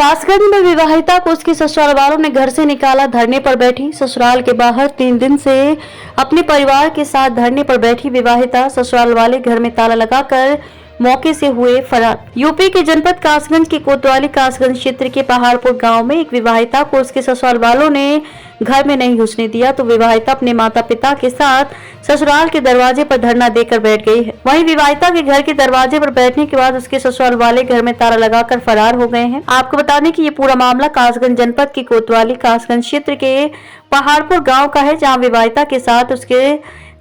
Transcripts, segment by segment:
कासगंज में विवाहिता को उसके ससुराल वालों ने घर से निकाला। धरने पर बैठी ससुराल के बाहर 3 दिन से अपने परिवार के साथ धरने पर बैठी विवाहिता, ससुराल वाले घर में ताला लगाकर मौके से हुए फरार। यूपी के जनपद कासगंज के कोतवाली कासगंज क्षेत्र के पहाड़पुर गांव में एक विवाहिता को उसके ससुराल वालों ने घर में नहीं घुसने दिया तो विवाहिता अपने माता पिता के साथ ससुराल के दरवाजे पर धरना देकर बैठ गई है। वहीं विवाहिता के घर के दरवाजे पर बैठने के बाद उसके ससुराल वाले घर में ताला लगाकर फरार हो गए हैं। आपको बता दें कि ये पूरा मामला कासगंज जनपद की कोतवाली कासगंज क्षेत्र के पहाड़पुर गाँव का है, जहाँ विवाहिता के साथ उसके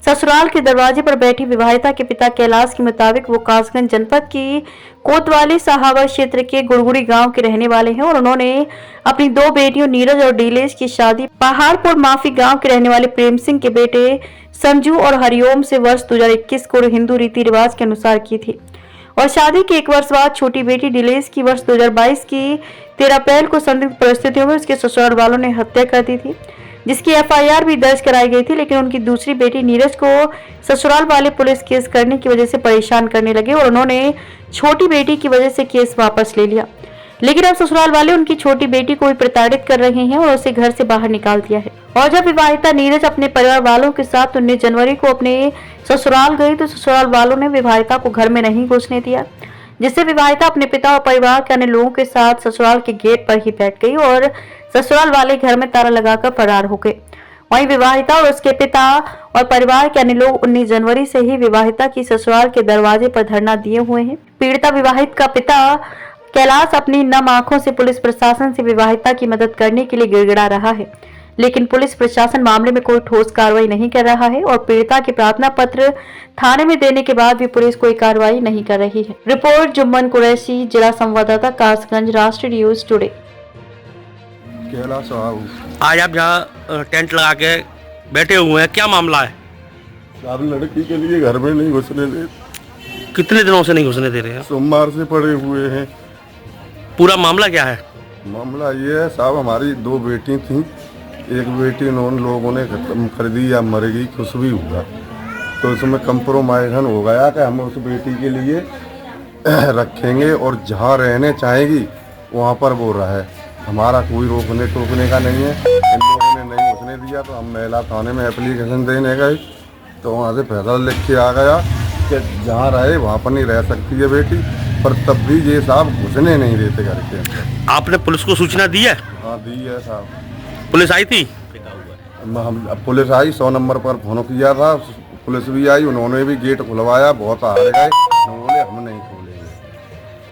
ससुराल के दरवाजे पर बैठी विवाहिता के पिता कैलाश के मुताबिक वो कासगंज जनपद की कोतवाली सहावर क्षेत्र के गुड़गुड़ी गांव के रहने वाले हैं और उन्होंने अपनी 2 बेटियों नीरज और डीलेश की शादी पहाड़पुर माफी गांव के रहने वाले प्रेम सिंह के बेटे संजू और हरिओम से वर्ष 2021 को हिंदू रीति रिवाज के अनुसार की थी और शादी के 1 वर्ष बाद छोटी बेटी डीलेश की वर्ष 2022 की 13 अप्रैल को संदिग्ध परिस्थितियों में उसके ससुराल वालों ने हत्या कर दी थी, जिसकी एफआईआर भी दर्ज कराई गई थी। लेकिन उनकी दूसरी बेटी नीरज को ससुराल वाले पुलिस केस करने की वजह से परेशान करने लगे और उन्होंने छोटी बेटी की वजह से केस वापस ले लिया। लेकिन अब ससुराल वाले उनकी छोटी बेटी को भी प्रताड़ित कर रहे हैं और उसे घर से बाहर निकाल दिया है। और जब विवाहिता नीरज अपने परिवार वालों के साथ 19 जनवरी को अपने ससुराल गई तो ससुराल वालों ने विवाहिता को घर में नहीं घुसने दिया, जिससे विवाहिता अपने पिता और परिवार के अन्य लोगों के साथ ससुराल के गेट पर ही बैठ गई और ससुराल वाले घर में ताला लगाकर फरार हो गए। वहीं विवाहिता और उसके पिता और परिवार के अन्य लोग 19 जनवरी से ही विवाहिता की ससुराल के दरवाजे पर धरना दिए हुए हैं। पीड़िता विवाहित का पिता कैलाश अपनी नम आंखों से पुलिस प्रशासन से विवाहिता की मदद करने के लिए गिड़गिड़ा रहा है, लेकिन पुलिस प्रशासन मामले में कोई ठोस कार्रवाई नहीं कर रहा है और पीड़िता के प्रार्थना पत्र थाने में देने के बाद भी पुलिस कोई कार्रवाई नहीं कर रही है। रिपोर्ट जुम्मन कुरैशी, जिला संवाददाता कासगंज, राष्ट्रीय न्यूज टुडे। आज आप जहाँ टेंट लगा के बैठे हुए हैं, क्या मामला है? आप लड़की के लिए घर में नहीं घुसने दे। कितने दिनों से नहीं घुसने दे रहे हैं? सोमवार से पड़े हुए हैं। पूरा मामला क्या है? मामला ये है साहब, हमारी 2 बेटी थी, एक बेटी उन लोगों ने खत्म कर दी या मर गई, कुछ भी हुआ तो उसमें कंप्रोमाइजन हो गया कि हम उस बेटी के लिए रखेंगे और जहाँ रहने चाहेगी वहाँ पर वो रहे। हमारा कोई रोकने टोकने का नहीं है। इन लोगों ने नहीं घुसने दिया तो हम महिला थाने में एप्लीकेशन देने गए तो वहाँ से फैसला लिख के आ गया कि जहाँ रहे वहाँ पर नहीं रह सकती है बेटी, पर तब भी ये साहब घुसने नहीं देते घर के अंदर। आपने पुलिस को सूचना दी है? हाँ दी है साहब। पुलिस आई थी? पुलिस आई, 100 नंबर पर फोन किया था, पुलिस भी आई, उन्होंने भी गेट खुलवाया, बहुत हार गए, उन्होंने हम नहीं